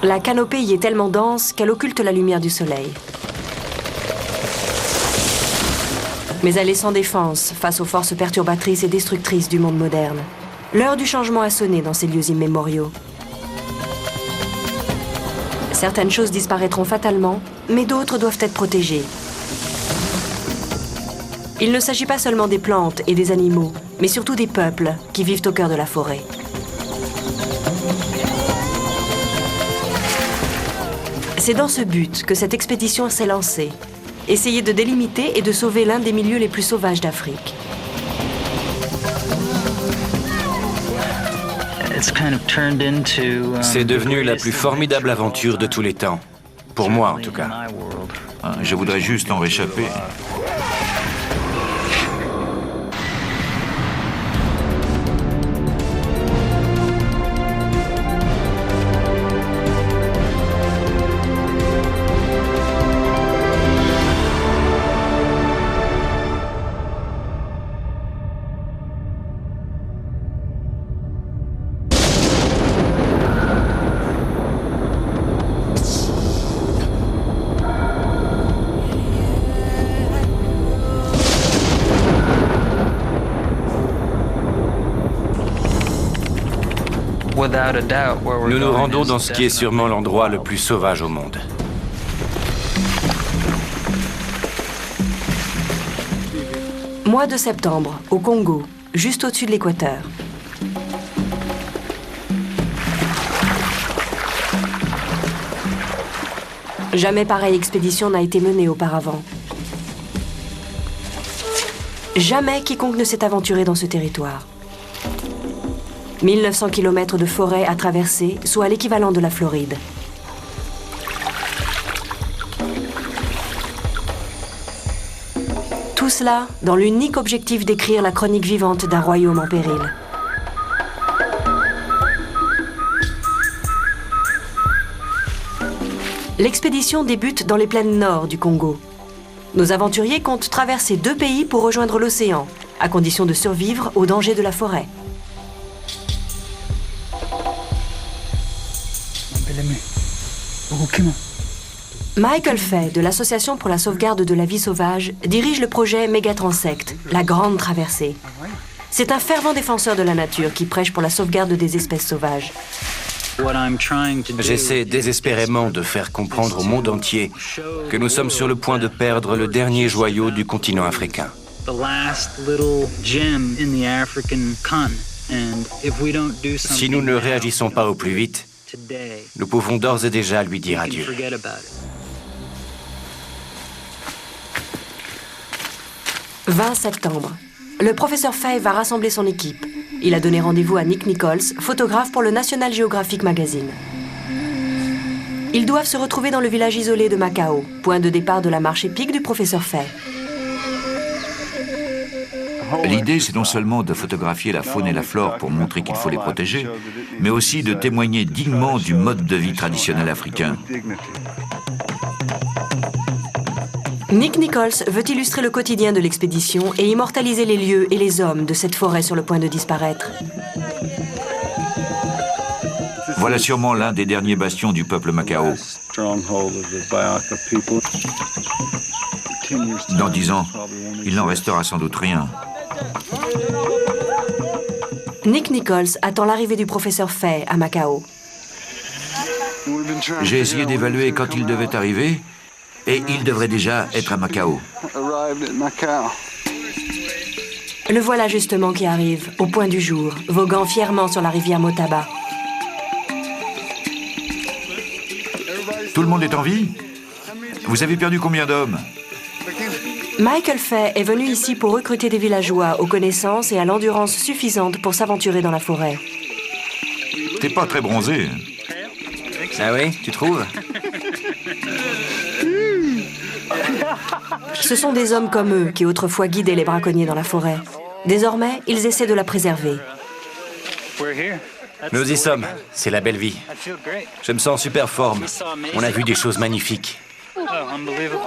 La canopée y est tellement dense qu'elle occulte la lumière du soleil. Mais elle est sans défense face aux forces perturbatrices et destructrices du monde moderne. L'heure du changement a sonné dans ces lieux immémoriaux. Certaines choses disparaîtront fatalement, mais d'autres doivent être protégées. Il ne s'agit pas seulement des plantes et des animaux, mais surtout des peuples qui vivent au cœur de la forêt. C'est dans ce but que cette expédition s'est lancée. Essayer de délimiter et de sauver l'un des milieux les plus sauvages d'Afrique. C'est devenu la plus formidable aventure de tous les temps. Pour moi, en tout cas. Je voudrais juste en réchapper. Nous nous rendons dans ce qui est sûrement l'endroit le plus sauvage au monde. Mois de septembre, au Congo, juste au-dessus de l'équateur. Jamais pareille expédition n'a été menée auparavant. Jamais quiconque ne s'est aventuré dans ce territoire. 1900 km de forêt à traverser, soit l'équivalent de la Floride. Tout cela dans l'unique objectif d'écrire la chronique vivante d'un royaume en péril. L'expédition débute dans les plaines nord du Congo. Nos aventuriers comptent traverser 2 pays pour rejoindre l'océan, à condition de survivre aux dangers de la forêt. Michael Fay, de l'Association pour la sauvegarde de la vie sauvage, dirige le projet Mégatransect, la grande traversée. C'est un fervent défenseur de la nature qui prêche pour la sauvegarde des espèces sauvages. J'essaie désespérément de faire comprendre au monde entier que nous sommes sur le point de perdre le dernier joyau du continent africain. Si nous ne réagissons pas au plus vite, nous pouvons d'ores et déjà lui dire adieu. « 20 septembre. Le professeur Fay va rassembler son équipe. Il a donné rendez-vous à Nick Nichols, photographe pour le National Geographic Magazine. Ils doivent se retrouver dans le village isolé de Macao, point de départ de la marche épique du professeur Fay. L'idée, c'est non seulement de photographier la faune et la flore pour montrer qu'il faut les protéger, mais aussi de témoigner dignement du mode de vie traditionnel africain. Nick Nichols veut illustrer le quotidien de l'expédition et immortaliser les lieux et les hommes de cette forêt sur le point de disparaître. Voilà sûrement l'un des derniers bastions du peuple Macao. Dans 10 ans, il n'en restera sans doute rien. Nick Nichols attend l'arrivée du professeur Fay à Macao. J'ai essayé d'évaluer quand il devait arriver, et il devrait déjà être à Macao. Le voilà justement qui arrive, au point du jour, voguant fièrement sur la rivière Motaba. Tout le monde est en vie? Vous avez perdu combien d'hommes? Michael Fay est venu ici pour recruter des villageois aux connaissances et à l'endurance suffisante pour s'aventurer dans la forêt. T'es pas très bronzé. Ah oui, tu trouves? Ce sont des hommes comme eux qui autrefois guidaient les braconniers dans la forêt. Désormais, ils essaient de la préserver. Nous y sommes, c'est la belle vie. Je me sens en super forme. On a vu des choses magnifiques.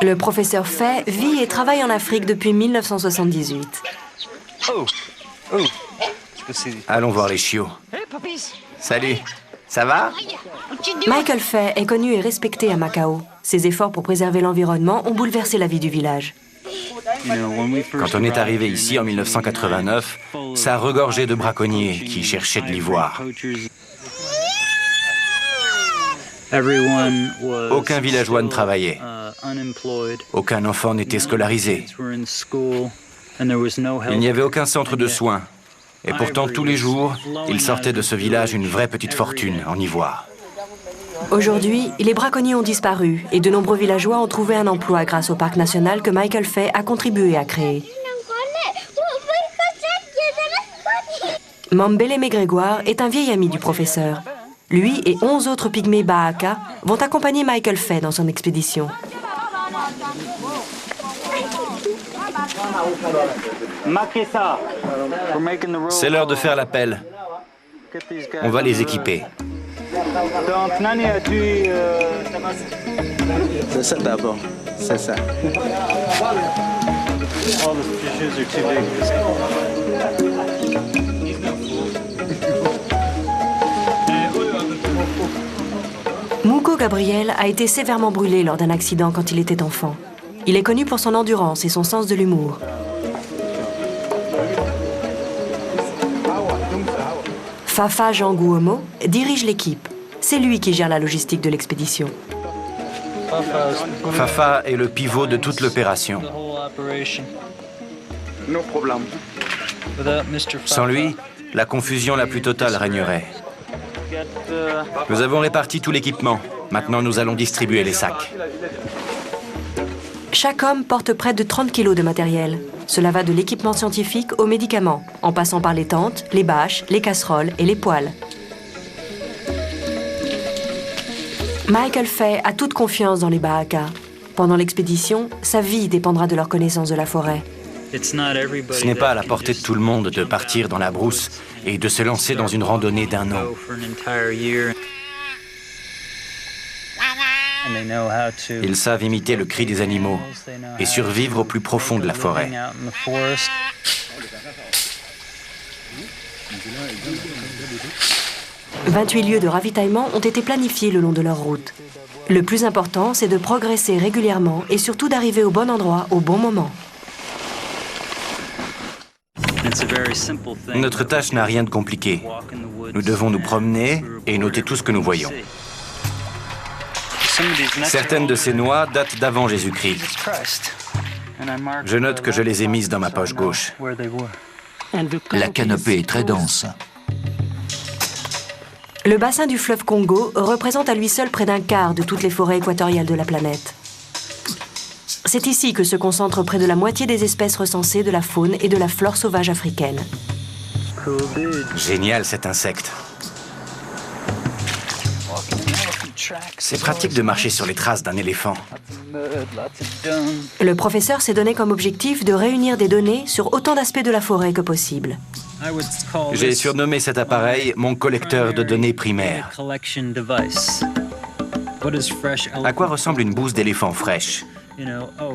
Le professeur Fay vit et travaille en Afrique depuis 1978. Allons voir les chiots. Salut. Ça va? Michael Fay est connu et respecté à Macao. Ses efforts pour préserver l'environnement ont bouleversé la vie du village. Quand on est arrivé ici en 1989, ça regorgeait de braconniers qui cherchaient de l'ivoire. Aucun villageois ne travaillait. Aucun enfant n'était scolarisé. Il n'y avait aucun centre de soins. Et pourtant, tous les jours, il sortait de ce village une vraie petite fortune en ivoire. Aujourd'hui, les braconniers ont disparu et de nombreux villageois ont trouvé un emploi grâce au parc national que Michael Fay a contribué à créer. Mambele Grégoire est un vieil ami du professeur. Lui et 11 autres pygmées Bahaka vont accompagner Michael Fay dans son expédition. C'est l'heure de faire l'appel. On va les équiper. C'est ça d'abord, c'est ça. Mouko Gabriel a été sévèrement brûlé lors d'un accident quand il était enfant. Il est connu pour son endurance et son sens de l'humour. Fafa Jean Gouomo dirige l'équipe. C'est lui qui gère la logistique de l'expédition. Fafa est le pivot de toute l'opération. No problème. Sans lui, la confusion la plus totale régnerait. Nous avons réparti tout l'équipement. Maintenant, nous allons distribuer les sacs. Chaque homme porte près de 30 kilos de matériel. Cela va de l'équipement scientifique aux médicaments, en passant par les tentes, les bâches, les casseroles et les poêles. Michael Fay a toute confiance dans les Bahaka. Pendant l'expédition, sa vie dépendra de leur connaissance de la forêt. Ce n'est pas à la portée de tout le monde de partir dans la brousse et de se lancer dans une randonnée d'un an. Ils savent imiter le cri des animaux et survivre au plus profond de la forêt. « 28 lieux de ravitaillement ont été planifiés le long de leur route. Le plus important, c'est de progresser régulièrement et surtout d'arriver au bon endroit au bon moment. Notre tâche n'a rien de compliqué. Nous devons nous promener et noter tout ce que nous voyons. Certaines de ces noix datent d'avant Jésus-Christ. Je note que je les ai mises dans ma poche gauche. La canopée est très dense. Le bassin du fleuve Congo représente à lui seul près d'un quart de toutes les forêts équatoriales de la planète. C'est ici que se concentre près de la moitié des espèces recensées de la faune et de la flore sauvage africaine. Génial cet insecte. C'est pratique de marcher sur les traces d'un éléphant. Le professeur s'est donné comme objectif de réunir des données sur autant d'aspects de la forêt que possible. J'ai surnommé cet appareil mon collecteur de données primaires. À quoi ressemble une bouse d'éléphant fraîche?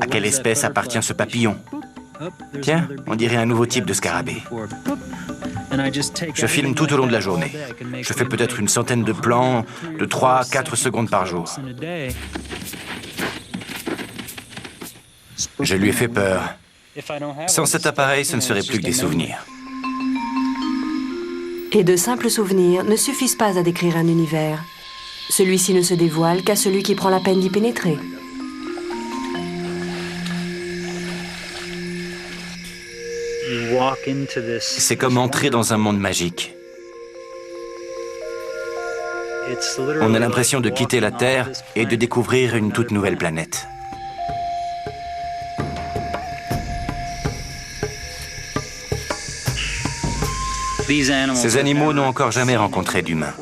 À quelle espèce appartient ce papillon? Tiens, on dirait un nouveau type de scarabée. Je filme tout au long de la journée. Je fais peut-être une centaine de plans de 3 à 4 secondes par jour. Je lui ai fait peur. Sans cet appareil, ce ne serait plus que des souvenirs. Et de simples souvenirs ne suffisent pas à décrire un univers. Celui-ci ne se dévoile qu'à celui qui prend la peine d'y pénétrer. C'est comme entrer dans un monde magique. On a l'impression de quitter la Terre et de découvrir une toute nouvelle planète. Ces animaux n'ont encore jamais rencontré d'humains.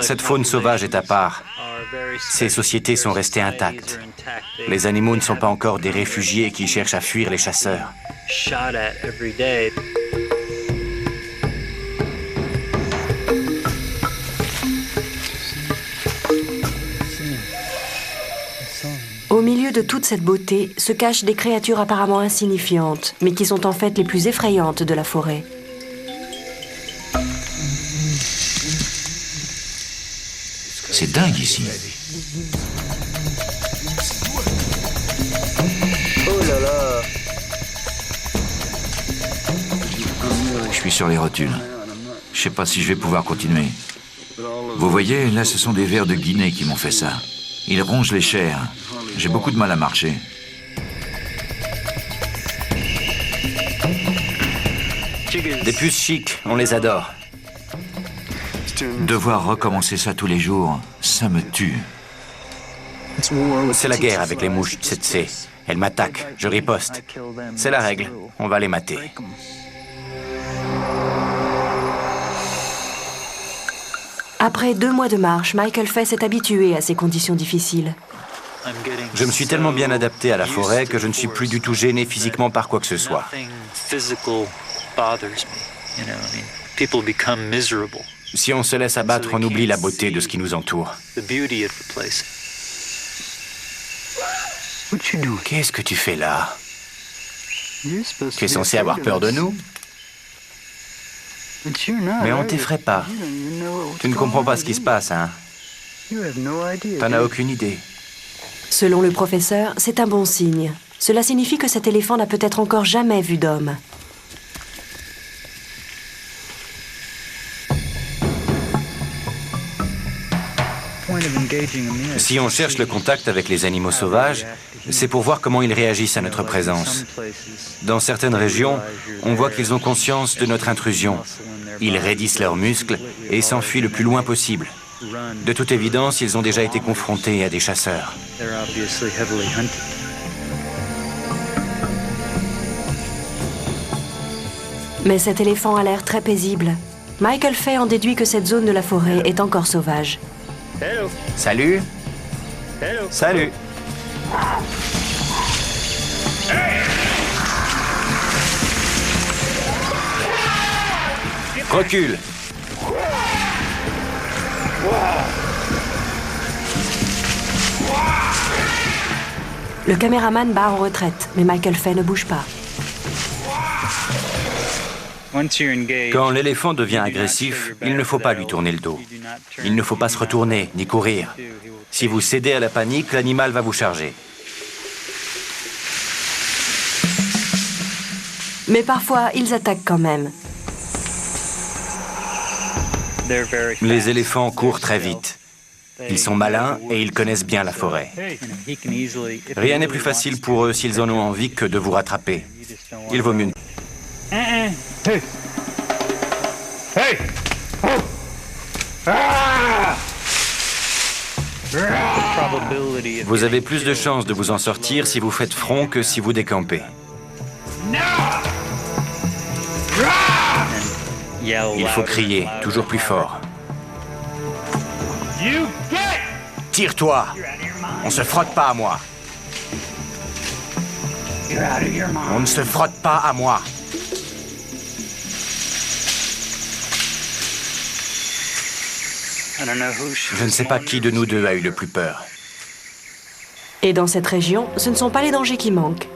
Cette faune sauvage est à part. Ces sociétés sont restées intactes. Les animaux ne sont pas encore des réfugiés qui cherchent à fuir les chasseurs. de toute cette beauté se cachent des créatures apparemment insignifiantes, mais qui sont en fait les plus effrayantes de la forêt. C'est dingue ici. Je suis sur les rotules. Je sais pas si je vais pouvoir continuer. Vous voyez, là, ce sont des vers de Guinée qui m'ont fait ça. Ils rongent les chairs. J'ai beaucoup de mal à marcher. Des puces chics, on les adore. Devoir recommencer ça tous les jours, ça me tue. C'est la guerre avec les mouches tsetse. Elles m'attaquent, je riposte. C'est la règle, on va les mater. Après 2 mois de marche, Michael Fay s'est habitué à ces conditions difficiles. Je me suis tellement bien adapté à la forêt que je ne suis plus du tout gêné physiquement par quoi que ce soit. Si on se laisse abattre, on oublie la beauté de ce qui nous entoure. Qu'est-ce que tu fais là? Tu es censé avoir peur de nous? Mais on t'effraie pas. Tu ne comprends pas ce qui se passe, hein? T'en as aucune idée. Selon le professeur, c'est un bon signe. Cela signifie que cet éléphant n'a peut-être encore jamais vu d'homme. Si on cherche le contact avec les animaux sauvages, c'est pour voir comment ils réagissent à notre présence. Dans certaines régions, on voit qu'ils ont conscience de notre intrusion. Ils raidissent leurs muscles et s'enfuient le plus loin possible. De toute évidence, ils ont déjà été confrontés à des chasseurs. Mais cet éléphant a l'air très paisible. Michael Fay en déduit que cette zone de la forêt est encore sauvage. Salut. Salut. Recule. Le caméraman bat en retraite, mais Michael Fay ne bouge pas. Quand l'éléphant devient agressif, il ne faut pas lui tourner le dos. Il ne faut pas se retourner, ni courir. Si vous cédez à la panique, l'animal va vous charger. Mais parfois, ils attaquent quand même. Les éléphants courent très vite. Ils sont malins et ils connaissent bien la forêt. Rien n'est plus facile pour eux s'ils en ont envie que de vous rattraper. Il vaut mieux... Vous avez plus de chances de vous en sortir si vous faites front que si vous décampez. Il faut crier, toujours plus fort. Tire-toi! On se frotte pas à moi. On ne se frotte pas à moi. Je ne sais pas qui de nous deux a eu le plus peur. Et dans cette région, ce ne sont pas les dangers qui manquent.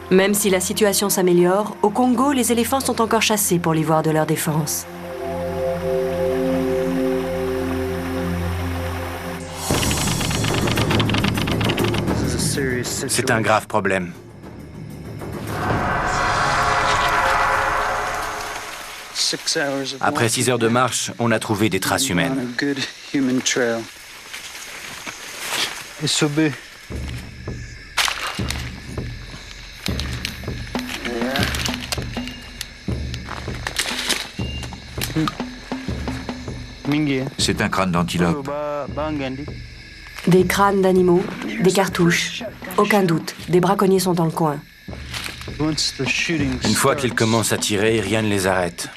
Même si la situation s'améliore, au Congo, les éléphants sont encore chassés pour l'ivoire de leur défense. C'est un grave problème. Après 6 heures de marche, on a trouvé des traces humaines. C'est un crâne d'antilope. Des crânes d'animaux, des cartouches. Aucun doute, des braconniers sont dans le coin. Une fois qu'ils commencent à tirer, rien ne les arrête.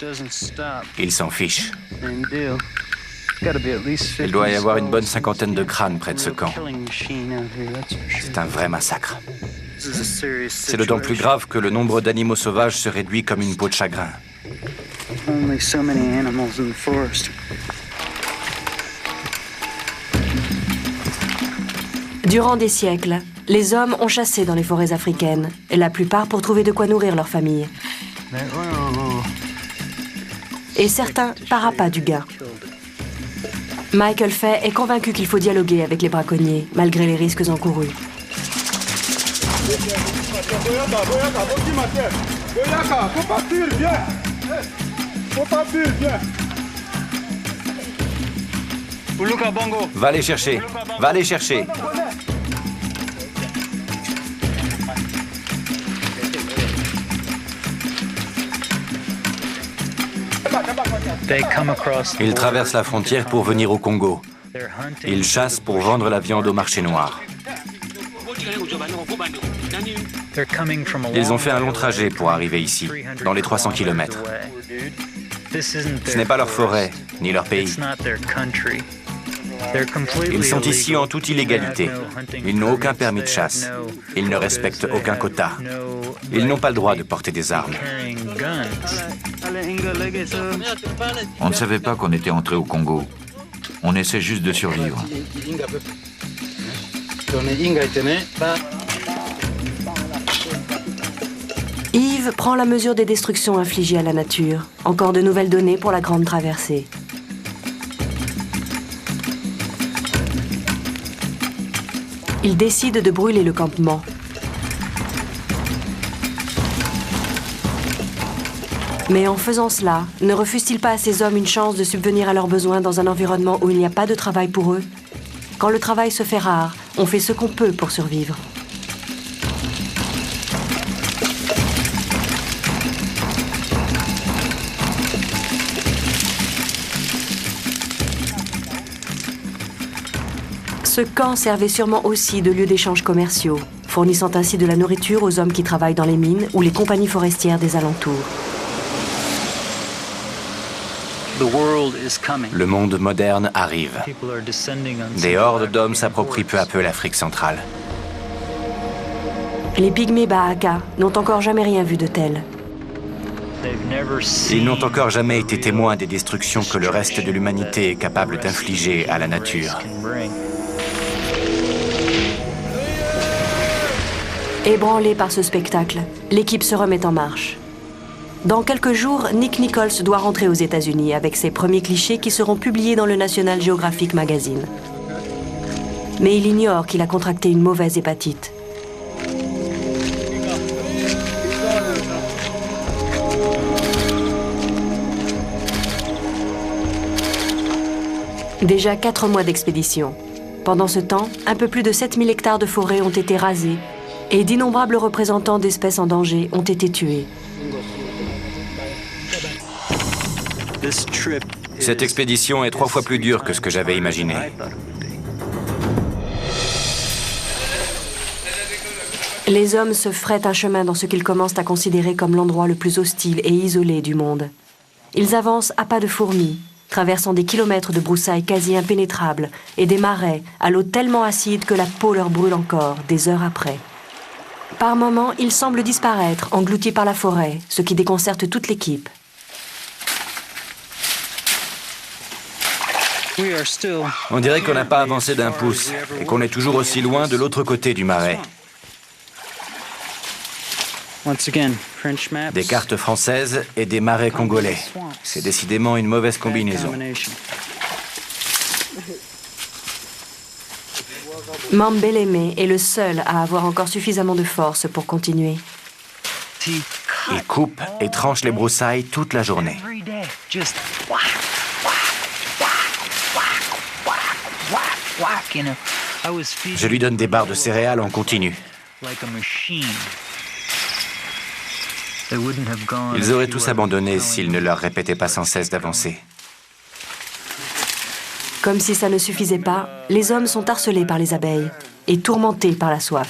Ils s'en fichent. Il doit y avoir une bonne 50aine de crânes près de ce camp. C'est un vrai massacre. C'est d'autant plus grave que le nombre d'animaux sauvages se réduit comme une peau de chagrin. Durant des siècles, Les hommes ont chassé dans les forêts africaines, et la plupart pour trouver de quoi nourrir leur famille. Et certains par appât du gain. Michael Fay est convaincu qu'il faut dialoguer avec les braconniers, malgré les risques encourus. Va les chercher, va les chercher. Ils traversent la frontière pour venir au Congo. Ils chassent pour vendre la viande au marché noir. Ils ont fait un long trajet pour arriver ici, dans les 300 km. Ce n'est pas leur forêt, ni leur pays. Ils sont ici en toute illégalité. Ils n'ont aucun permis de chasse. Ils ne respectent aucun quota. Ils n'ont pas le droit de porter des armes. On ne savait pas qu'on était entré au Congo. On essaie juste de survivre. Yves prend la mesure des destructions infligées à la nature. Encore de nouvelles données pour la grande traversée. Il décide de brûler le campement. Mais en faisant cela, ne refuse-t-il pas à ces hommes une chance de subvenir à leurs besoins dans un environnement où il n'y a pas de travail pour eux? Quand le travail se fait rare, on fait ce qu'on peut pour survivre. Ce camp servait sûrement aussi de lieu d'échanges commerciaux, fournissant ainsi de la nourriture aux hommes qui travaillent dans les mines ou les compagnies forestières des alentours. Le monde moderne arrive. Des hordes d'hommes s'approprient peu à peu l'Afrique centrale. Les pygmées Bahaka n'ont encore jamais rien vu de tel. Ils n'ont encore jamais été témoins des destructions que le reste de l'humanité est capable d'infliger à la nature. Ébranlé par ce spectacle, l'équipe se remet en marche. Dans quelques jours, Nick Nichols doit rentrer aux États-Unis avec ses premiers clichés qui seront publiés dans le National Geographic Magazine. Mais il ignore qu'il a contracté une mauvaise hépatite. Déjà 4 mois d'expédition. Pendant ce temps, un peu plus de 7000 hectares de forêt ont été rasés et d'innombrables représentants d'espèces en danger ont été tués. Cette expédition est 3 fois plus dure que ce que j'avais imaginé. Les hommes se frayent un chemin dans ce qu'ils commencent à considérer comme l'endroit le plus hostile et isolé du monde. Ils avancent à pas de fourmis, traversant des kilomètres de broussailles quasi impénétrables et des marais à l'eau tellement acide que la peau leur brûle encore des heures après. Par moments, ils semblent disparaître, engloutis par la forêt, ce qui déconcerte toute l'équipe. On dirait qu'on n'a pas avancé d'un pouce et qu'on est toujours aussi loin de l'autre côté du marais. Des cartes françaises et des marais congolais. C'est décidément une mauvaise combinaison. Mambeleme est le seul à avoir encore suffisamment de force pour continuer. Il coupe et tranche les broussailles toute la journée. Je lui donne des barres de céréales en continu. Ils auraient tous abandonné s'il ne leur répétait pas sans cesse d'avancer. Comme si ça ne suffisait pas, les hommes sont harcelés par les abeilles et tourmentés par la soif.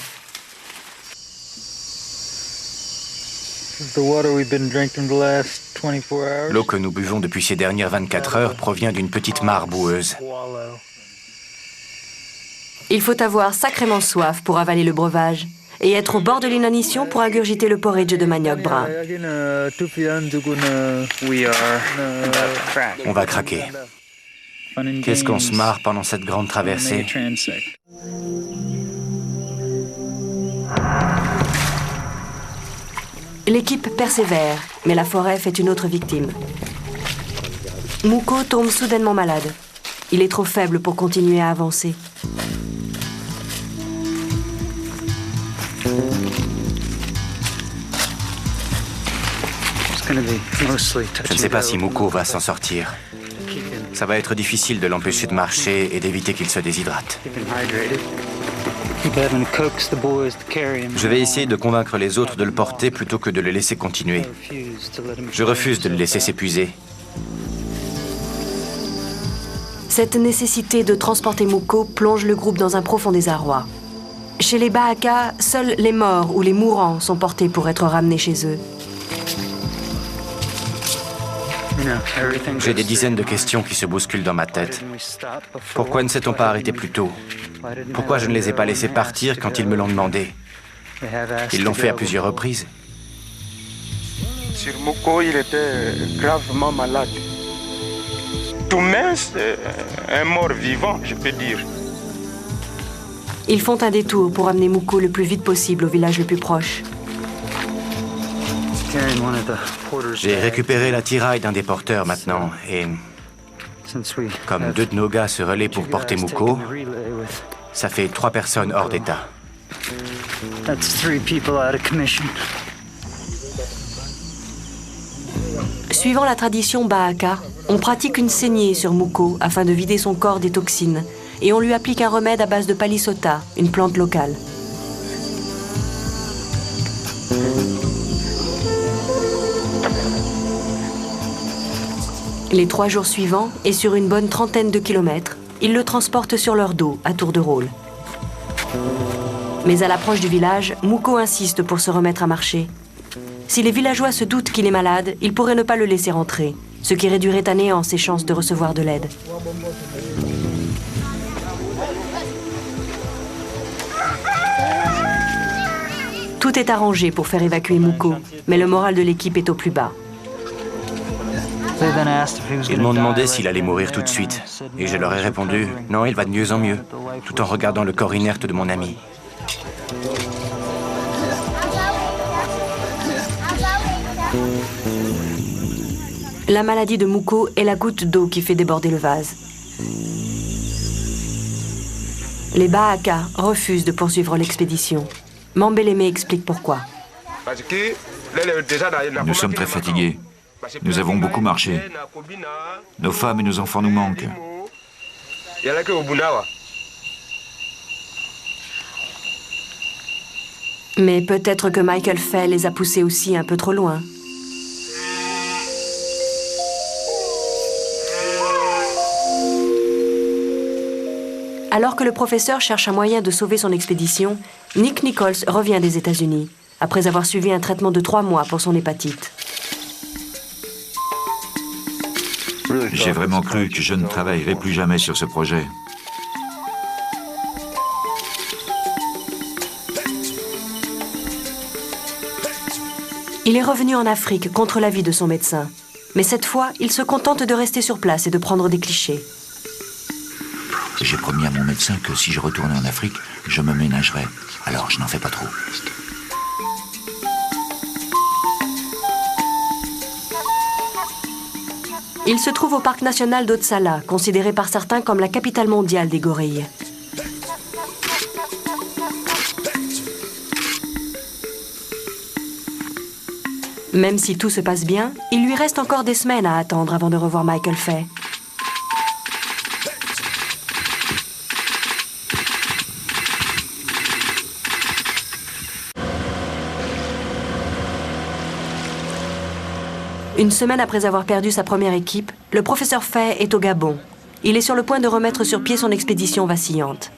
L'eau que nous buvons depuis ces dernières 24 heures provient d'une petite mare boueuse. Il faut avoir sacrément soif pour avaler le breuvage et être au bord de l'inanition pour ingurgiter le porridge de manioc brun. On va craquer. Qu'est-ce qu'on se marre pendant cette grande traversée? L'équipe persévère, mais la forêt fait une autre victime. Mouko tombe soudainement malade. Il est trop faible pour continuer à avancer. Je ne sais pas si Mouko va s'en sortir. Ça va être difficile de l'empêcher de marcher et d'éviter qu'il se déshydrate. Je vais essayer de convaincre les autres de le porter plutôt que de le laisser continuer. Je refuse de le laisser s'épuiser. Cette nécessité de transporter Mouko plonge le groupe dans un profond désarroi. Chez les Bahaka, seuls les morts ou les mourants sont portés pour être ramenés chez eux. J'ai des dizaines de questions qui se bousculent dans ma tête. Pourquoi ne s'est-on pas arrêté plus tôt? Pourquoi je ne les ai pas laissés partir quand ils me l'ont demandé? Ils l'ont fait à plusieurs reprises. Sur Mouko, il était gravement malade. Tout mince, un mort vivant, je peux dire. Ils font un détour pour amener Mouko le plus vite possible au village le plus proche. J'ai récupéré l'attirail d'un des porteurs maintenant et comme 2 de nos gars se relaient pour porter Mouko, ça fait 3 personnes hors d'état. Suivant la tradition Bahaka, on pratique une saignée sur Mouko afin de vider son corps des toxines et on lui applique un remède à base de palisota, une plante locale. Les 3 jours suivants, et sur une bonne trentaine de kilomètres, ils le transportent sur leur dos, à tour de rôle. Mais à l'approche du village, Mouko insiste pour se remettre à marcher. Si les villageois se doutent qu'il est malade, ils pourraient ne pas le laisser rentrer, ce qui réduirait à néant ses chances de recevoir de l'aide. Tout est arrangé pour faire évacuer Mouko, mais le moral de l'équipe est au plus bas. Ils m'ont demandé s'il allait mourir tout de suite. Et je leur ai répondu, non, il va de mieux en mieux, tout en regardant le corps inerte de mon ami. La maladie de Mouko est la goutte d'eau qui fait déborder le vase. Les Bahaka refusent de poursuivre l'expédition. Mambélémé explique pourquoi. Nous sommes très fatigués. Nous avons beaucoup marché. Nos femmes et nos enfants nous manquent. Mais peut-être que Michael Fay les a poussés aussi un peu trop loin. Alors que le professeur cherche un moyen de sauver son expédition, Nick Nichols revient des États-Unis, après avoir suivi un traitement de 3 mois pour son hépatite. J'ai vraiment cru que je ne travaillerai plus jamais sur ce projet. Il est revenu en Afrique contre l'avis de son médecin. Mais cette fois, il se contente de rester sur place et de prendre des clichés. J'ai promis à mon médecin que si je retournais en Afrique, je me ménagerais. Alors je n'en fais pas trop. Il se trouve au parc national d'Otsala, considéré par certains comme la capitale mondiale des gorilles. Même si tout se passe bien, il lui reste encore des semaines à attendre avant de revoir Michael Fay. Une semaine après avoir perdu sa première équipe, le professeur Fay est au Gabon. Il est sur le point de remettre sur pied son expédition vacillante.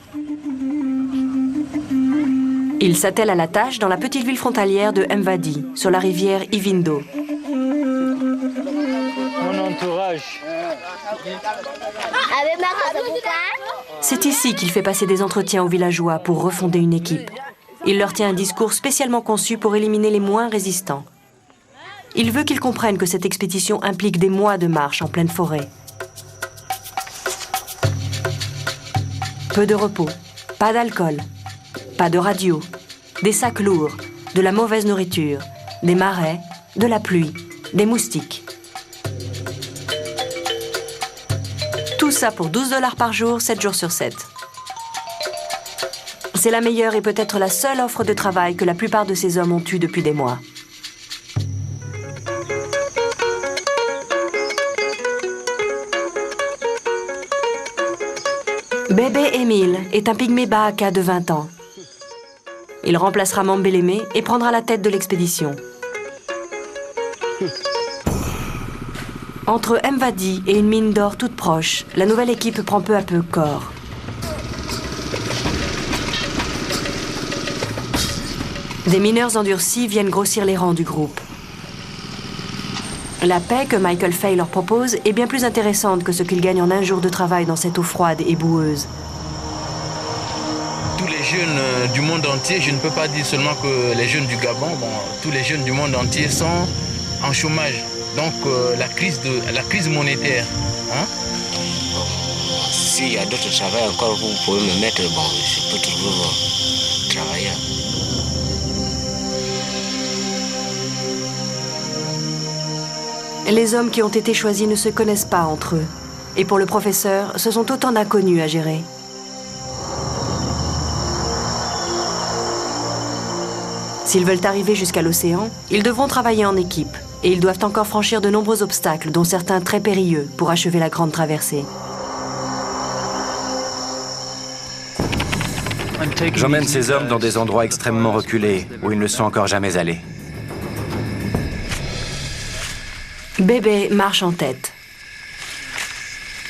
Il s'attelle à la tâche dans la petite ville frontalière de Mvadi, sur la rivière Ivindo. Mon entourage. C'est ici qu'il fait passer des entretiens aux villageois pour refonder une équipe. Il leur tient un discours spécialement conçu pour éliminer les moins résistants. Il veut qu'ils comprennent que cette expédition implique des mois de marche en pleine forêt. Peu de repos, pas d'alcool, pas de radio, des sacs lourds, de la mauvaise nourriture, des marais, de la pluie, des moustiques. Tout ça pour 12 $ par jour, 7 jours sur 7. C'est la meilleure et peut-être la seule offre de travail que la plupart de ces hommes ont eue depuis des mois. Bébé Émile est un pygmée Bahaka de 20 ans. Il remplacera Mambélémé et prendra la tête de l'expédition. Entre Mvadi et une mine d'or toute proche, la nouvelle équipe prend peu à peu corps. Des mineurs endurcis viennent grossir les rangs du groupe. La paix que Michael Fay leur propose est bien plus intéressante que ce qu'ils gagnent en un jour de travail dans cette eau froide et boueuse. Tous les jeunes du monde entier, je ne peux pas dire seulement que les jeunes du Gabon, tous les jeunes du monde entier sont en chômage. Donc la crise monétaire. Hein? S'il y a d'autres travail encore, vous pouvez me mettre, je peux trouver travailler. Les hommes qui ont été choisis ne se connaissent pas entre eux. Et pour le professeur, ce sont autant d'inconnus à gérer. S'ils veulent arriver jusqu'à l'océan, ils devront travailler en équipe. Et ils doivent encore franchir de nombreux obstacles, dont certains très périlleux, pour achever la grande traversée. J'emmène ces hommes dans des endroits extrêmement reculés, où ils ne sont encore jamais allés. Bébé marche en tête.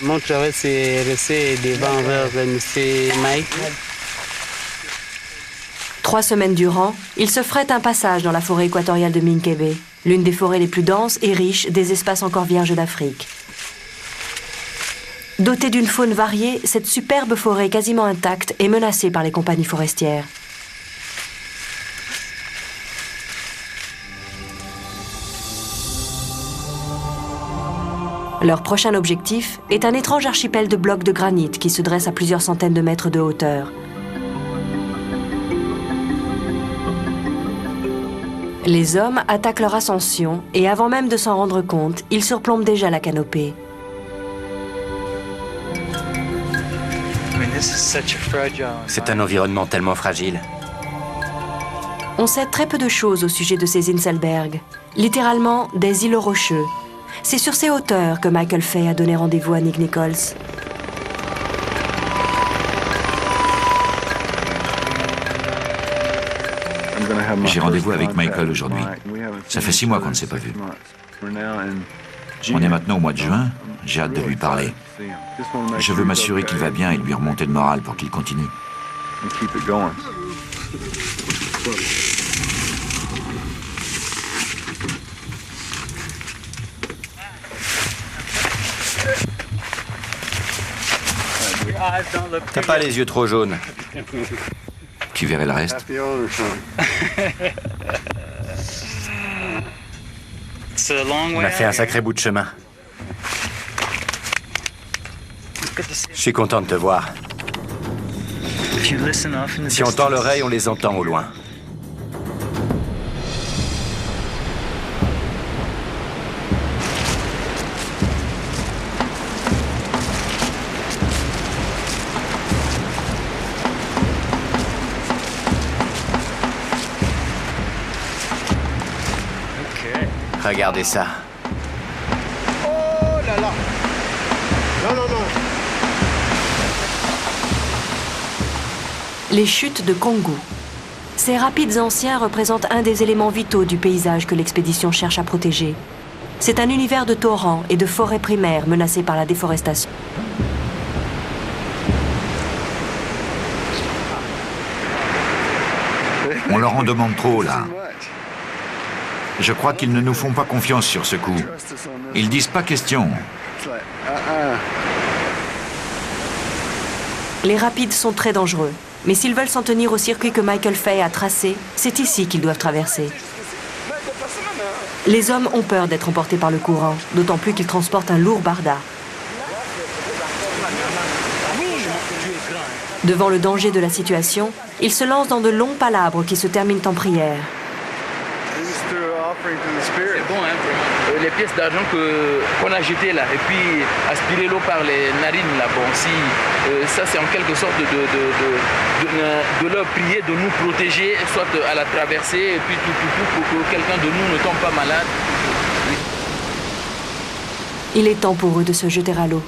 Mon travail, c'est rester devant M. Mike. 3 semaines durant, il se frette un passage dans la forêt équatoriale de Minkébé, l'une des forêts les plus denses et riches des espaces encore vierges d'Afrique. Dotée d'une faune variée, cette superbe forêt quasiment intacte est menacée par les compagnies forestières. Leur prochain objectif est un étrange archipel de blocs de granit qui se dresse à plusieurs centaines de mètres de hauteur. Les hommes attaquent leur ascension et avant même de s'en rendre compte, ils surplombent déjà la canopée. C'est un environnement tellement fragile. On sait très peu de choses au sujet de ces Inselberg, littéralement des îlots rocheux. C'est sur ces hauteurs que Michael Fay a donné rendez-vous à Nick Nichols. J'ai rendez-vous avec Michael aujourd'hui. Ça fait 6 mois qu'on ne s'est pas vu. On est maintenant au mois de juin. J'ai hâte de lui parler. Je veux m'assurer qu'il va bien et lui remonter le moral pour qu'il continue. T'as pas les yeux trop jaunes. Tu verrais le reste. On a fait un sacré bout de chemin. Je suis content de te voir. Si on tend l'oreille, on les entend au loin. Regardez ça. Oh là là. Non, non, non. Les chutes de Kongu. Ces rapides anciens représentent un des éléments vitaux du paysage que l'expédition cherche à protéger. C'est un univers de torrents et de forêts primaires menacés par la déforestation. On leur en demande trop, là. Je crois qu'ils ne nous font pas confiance sur ce coup. Ils disent pas question. Les rapides sont très dangereux, mais s'ils veulent s'en tenir au circuit que Michael Fay a tracé, c'est ici qu'ils doivent traverser. Les hommes ont peur d'être emportés par le courant, d'autant plus qu'ils transportent un lourd barda. Devant le danger de la situation, ils se lancent dans de longues palabres qui se terminent en prière. C'est bon, hein, vraiment. Les pièces d'argent qu'on a jetées là, et puis aspirer l'eau par les narines là, bon, si ça c'est en quelque sorte de leur prier de nous protéger, soit à la traversée, et puis tout pour que quelqu'un de nous ne tombe pas malade. Il est temps pour eux de se jeter à l'eau.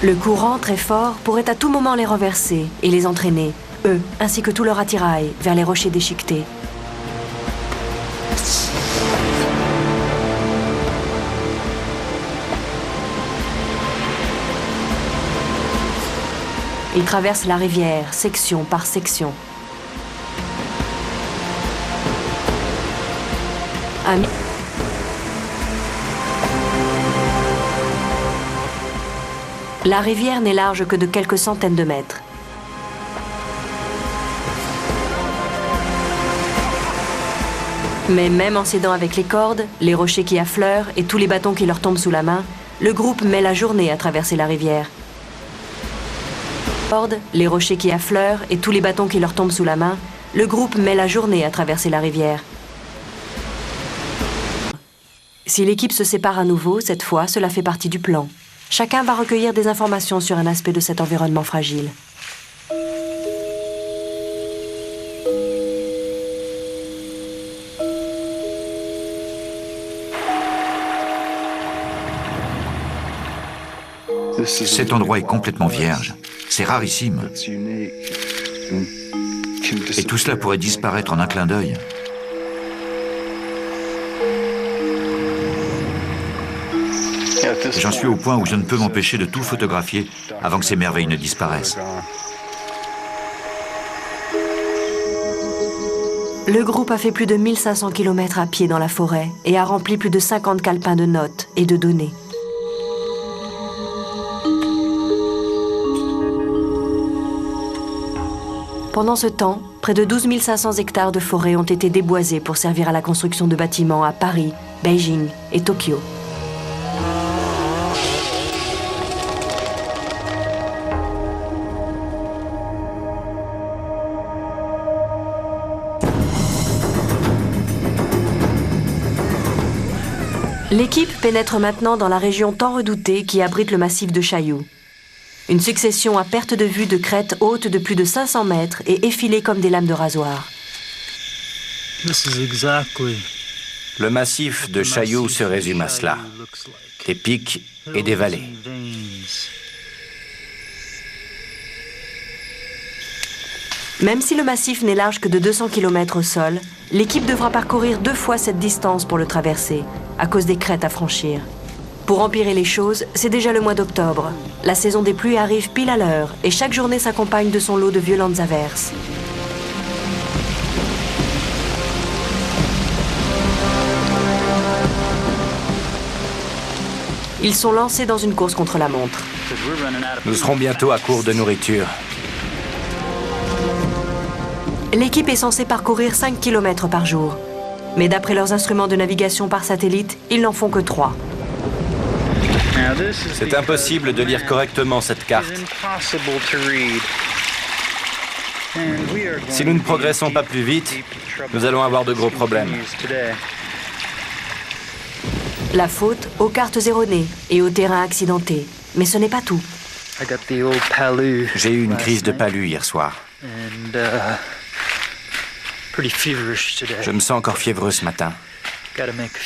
Le courant, très fort, pourrait à tout moment les renverser et les entraîner, eux, ainsi que tout leur attirail, vers les rochers déchiquetés. Ils traversent la rivière, section par section. La rivière n'est large que de quelques centaines de mètres. Mais même en s'aidant avec les cordes, les rochers qui affleurent et tous les bâtons qui leur tombent sous la main, le groupe met la journée à traverser la rivière. Les rochers qui affleurent et tous les bâtons qui leur tombent sous la main, le groupe met la journée à traverser la rivière. Si l'équipe se sépare à nouveau, cette fois, cela fait partie du plan. Chacun va recueillir des informations sur un aspect de cet environnement fragile. Cet endroit est complètement vierge. C'est rarissime. Et tout cela pourrait disparaître en un clin d'œil. J'en suis au point où je ne peux m'empêcher de tout photographier avant que ces merveilles ne disparaissent. Le groupe a fait plus de 1500 km à pied dans la forêt et a rempli plus de 50 calepins de notes et de données. Pendant ce temps, près de 12 500 hectares de forêt ont été déboisés pour servir à la construction de bâtiments à Paris, Beijing et Tokyo. L'équipe pénètre maintenant dans la région tant redoutée qui abrite le massif de Chaillou. Une succession à perte de vue de crêtes hautes de plus de 500 mètres et effilées comme des lames de rasoir. Le massif de Chaillou se résume à cela. Des pics et des vallées. Même si le massif n'est large que de 200 km au sol, l'équipe devra parcourir 2 fois cette distance pour le traverser, à cause des crêtes à franchir. Pour empirer les choses, c'est déjà le mois d'octobre. La saison des pluies arrive pile à l'heure et chaque journée s'accompagne de son lot de violentes averses. Ils sont lancés dans une course contre la montre. Nous serons bientôt à court de nourriture. L'équipe est censée parcourir 5 km par jour. Mais d'après leurs instruments de navigation par satellite, ils n'en font que 3. C'est impossible de lire correctement cette carte. Si nous ne progressons pas plus vite, nous allons avoir de gros problèmes. La faute aux cartes erronées et aux terrains accidentés. Mais ce n'est pas tout. J'ai eu une crise de palu hier soir. Je me sens encore fiévreux ce matin.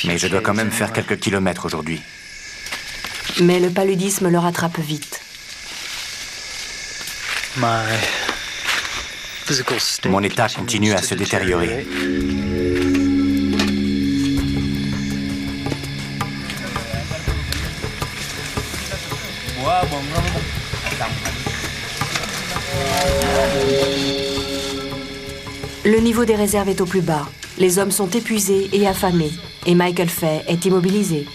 Mais je dois quand même faire quelques kilomètres aujourd'hui. Mais le paludisme le rattrape vite. Mon état continue à se détériorer. Le niveau des réserves est au plus bas. Les hommes sont épuisés et affamés. Et Michael Fay est immobilisé.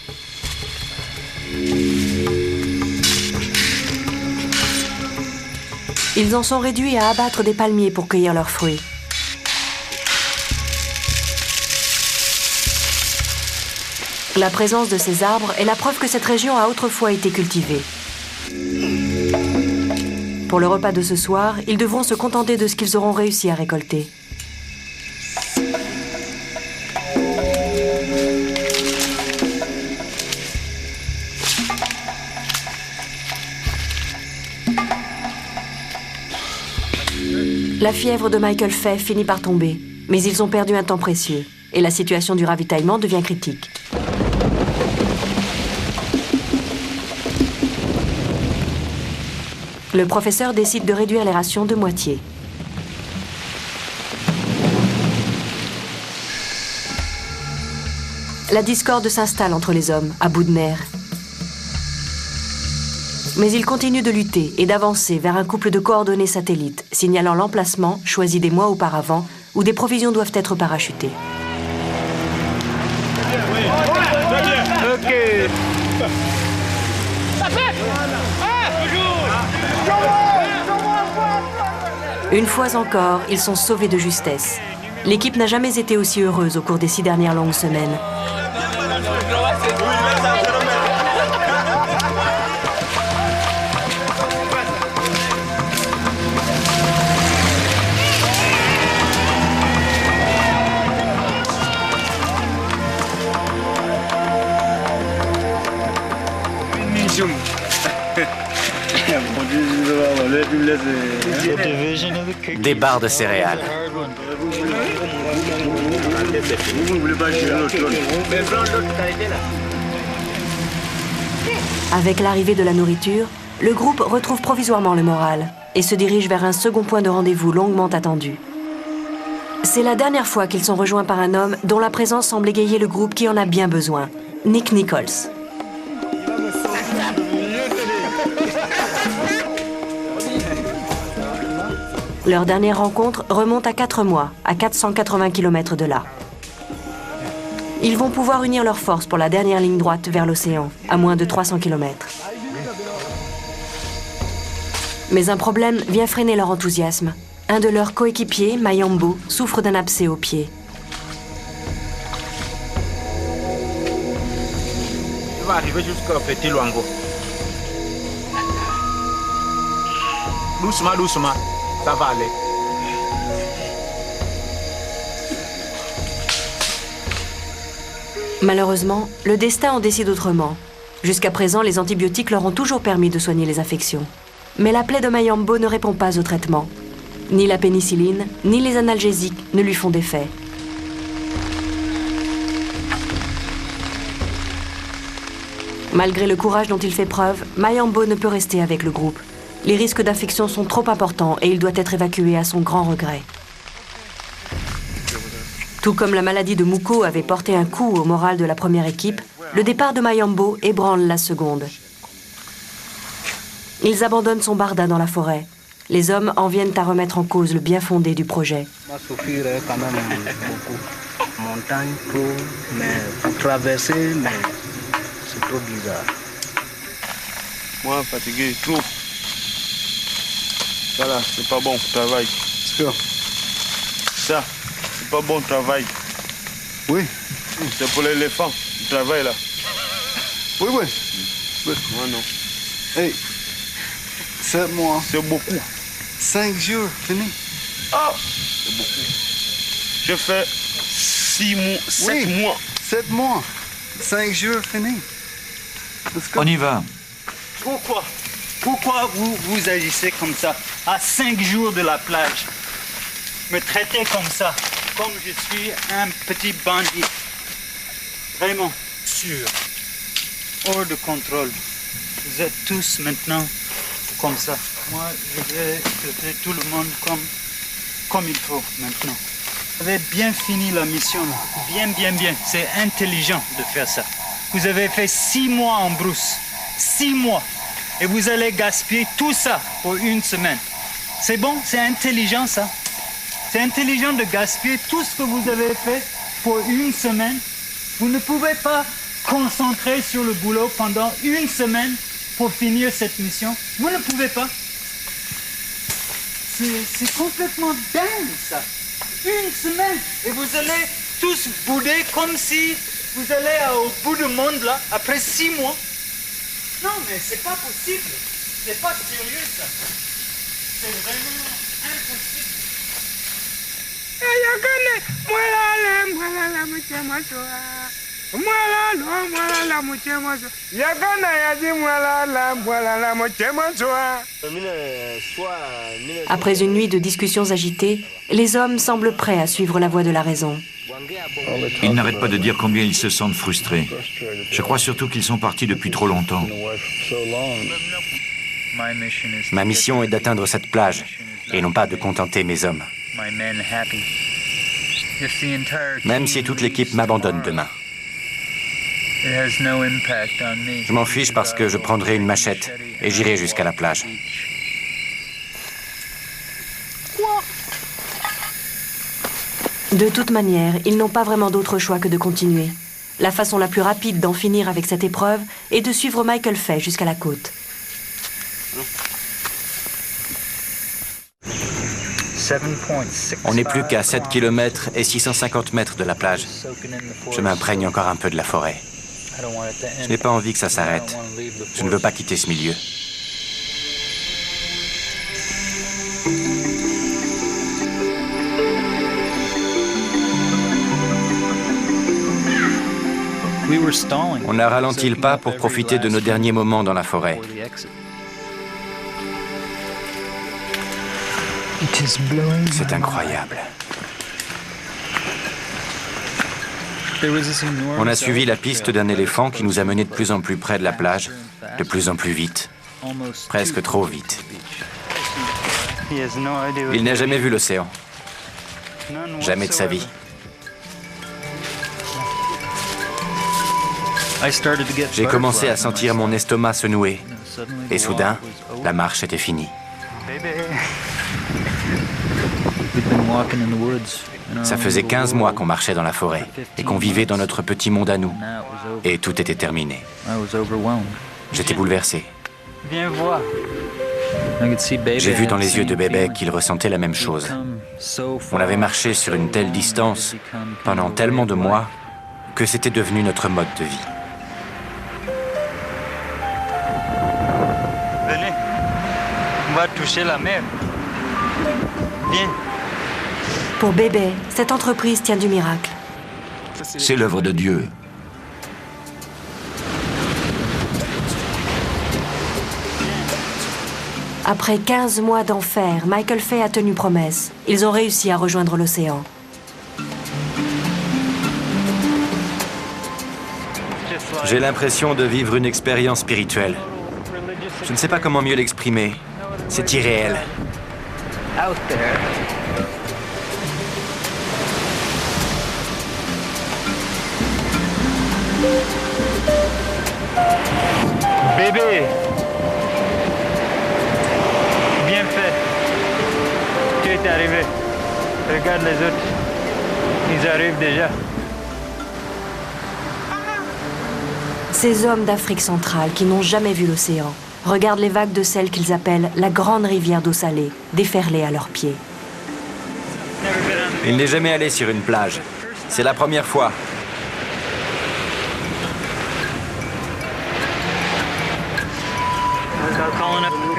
Ils en sont réduits à abattre des palmiers pour cueillir leurs fruits. La présence de ces arbres est la preuve que cette région a autrefois été cultivée. Pour le repas de ce soir, ils devront se contenter de ce qu'ils auront réussi à récolter. La fièvre de Michael Fay finit par tomber, mais ils ont perdu un temps précieux et la situation du ravitaillement devient critique. Le professeur décide de réduire les rations de moitié. La discorde s'installe entre les hommes, à bout de nerfs. Mais ils continuent de lutter et d'avancer vers un couple de coordonnées satellites, signalant l'emplacement, choisi des mois auparavant, où des provisions doivent être parachutées. Une fois encore, ils sont sauvés de justesse. L'équipe n'a jamais été aussi heureuse au cours des 6 dernières longues semaines. Des barres de céréales. Avec l'arrivée de la nourriture, le groupe retrouve provisoirement le moral et se dirige vers un second point de rendez-vous longuement attendu. C'est la dernière fois qu'ils sont rejoints par un homme dont la présence semble égayer le groupe qui en a bien besoin, Nick Nichols. Leur dernière rencontre remonte à 4 mois, à 480 km de là. Ils vont pouvoir unir leurs forces pour la dernière ligne droite vers l'océan, à moins de 300 km. Mais un problème vient freiner leur enthousiasme. Un de leurs coéquipiers, Mayambo, souffre d'un abcès au pied. Tu vas arriver jusqu'au Petit Luango. Doucement, doucement. Ça va aller. Malheureusement, le destin en décide autrement. Jusqu'à présent, les antibiotiques leur ont toujours permis de soigner les infections. Mais la plaie de Mayambo ne répond pas au traitement. Ni la pénicilline, ni les analgésiques ne lui font d'effet. Malgré le courage dont il fait preuve, Mayambo ne peut rester avec le groupe. Les risques d'infection sont trop importants et il doit être évacué à son grand regret. Tout comme la maladie de Muko avait porté un coup au moral de la première équipe, le départ de Mayambo ébranle la seconde. Ils abandonnent son barda dans la forêt. Les hommes en viennent à remettre en cause le bien fondé du projet. On va souffrir quand même beaucoup. Montagne, pour traverser, mais c'est trop bizarre. Moi, fatigué, trop. Voilà, c'est pas bon travail. Sûr. Ça, c'est pas bon travail. Oui. C'est pour l'éléphant, le travail là. Oui, oui. Moi non. Hey, 7 mois. C'est beaucoup. 5 jours, fini. Ah, c'est beaucoup. Je fais 6 mois, 7 mois. 7 mois. 5 jours, fini. On y va. Pourquoi vous agissez comme ça, à 5 jours de la plage? Me traitez comme ça, comme je suis un petit bandit. Vraiment sûr, hors de contrôle. Vous êtes tous maintenant comme ça. Moi, je vais traiter tout le monde comme il faut maintenant. Vous avez bien fini la mission, bien. C'est intelligent de faire ça. Vous avez fait 6 mois en brousse, 6 mois. Et vous allez gaspiller tout ça pour 1 semaine. C'est bon, c'est intelligent ça. C'est intelligent de gaspiller tout ce que vous avez fait pour 1 semaine. Vous ne pouvez pas concentrer sur le boulot pendant 1 semaine pour finir cette mission. Vous ne pouvez pas. C'est complètement dingue ça. 1 semaine. Et vous allez tous bouder comme si Vous allez au bout du monde là, après 6 mois? Non, mais c'est pas possible. C'est pas sérieux ça. C'est vraiment impossible. Après une nuit de discussions agitées, les hommes semblent prêts à suivre la voie de la raison. Ils n'arrêtent pas de dire combien ils se sentent frustrés. Je crois surtout qu'ils sont partis depuis trop longtemps. Ma mission est d'atteindre cette plage et non pas de contenter mes hommes. Même si toute l'équipe m'abandonne demain. Je m'en fiche parce que je prendrai une machette et j'irai jusqu'à la plage. De toute manière, ils n'ont pas vraiment d'autre choix que de continuer. La façon la plus rapide d'en finir avec cette épreuve est de suivre Michael Fay jusqu'à la côte. On n'est plus qu'à 7 km et 650 mètres de la plage. Je m'imprègne encore un peu de la forêt. Je n'ai pas envie que ça s'arrête. Je ne veux pas quitter ce milieu. On a ralenti le pas pour profiter de nos derniers moments dans la forêt. C'est incroyable. On a suivi la piste d'un éléphant qui nous a menés de plus en plus près de la plage, de plus en plus vite, presque trop vite. Il n'a jamais vu l'océan, jamais de sa vie. J'ai commencé à sentir mon estomac se nouer, et soudain, la marche était finie. Ça faisait 15 mois qu'on marchait dans la forêt et qu'on vivait dans notre petit monde à nous. Et tout était terminé. J'étais bouleversé. J'ai vu dans les yeux de bébé qu'il ressentait la même chose. On avait marché sur une telle distance pendant tellement de mois que c'était devenu notre mode de vie. Venez, on va toucher la mer. Viens. Pour bébé, cette entreprise tient du miracle. C'est l'œuvre de Dieu. Après 15 mois d'enfer, Michael Fay a tenu promesse. Ils ont réussi à rejoindre l'océan. J'ai l'impression de vivre une expérience spirituelle. Je ne sais pas comment mieux l'exprimer. C'est irréel. Bébé, bien fait. Tu es arrivé. Regarde les autres. Ils arrivent déjà. Ces hommes d'Afrique centrale qui n'ont jamais vu l'océan regardent les vagues de celle qu'ils appellent la grande rivière d'eau salée, déferler à leurs pieds. Il n'est jamais allé sur une plage. C'est la première fois.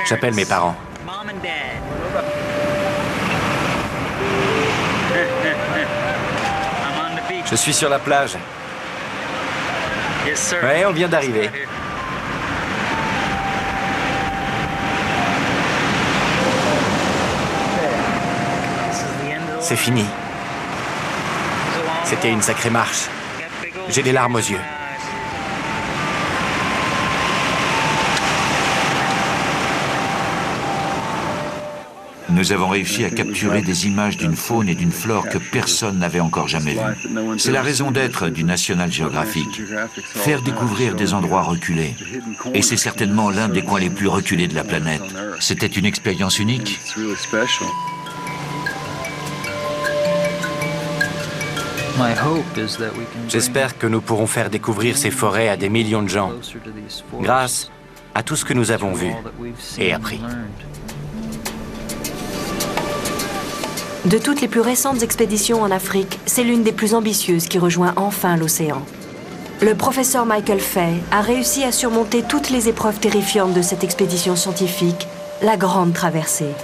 J'appelle mes parents. Je suis sur la plage. Ouais, on vient d'arriver. C'est fini. C'était une sacrée marche. J'ai des larmes aux yeux. Nous avons réussi à capturer des images d'une faune et d'une flore que personne n'avait encore jamais vues. C'est la raison d'être du National Geographic. Faire découvrir des endroits reculés. Et c'est certainement l'un des coins les plus reculés de la planète. C'était une expérience unique. J'espère que nous pourrons faire découvrir ces forêts à des millions de gens, grâce à tout ce que nous avons vu et appris. De toutes les plus récentes expéditions en Afrique, c'est l'une des plus ambitieuses qui rejoint enfin l'océan. Le professeur Michael Fay a réussi à surmonter toutes les épreuves terrifiantes de cette expédition scientifique, la Grande Traversée.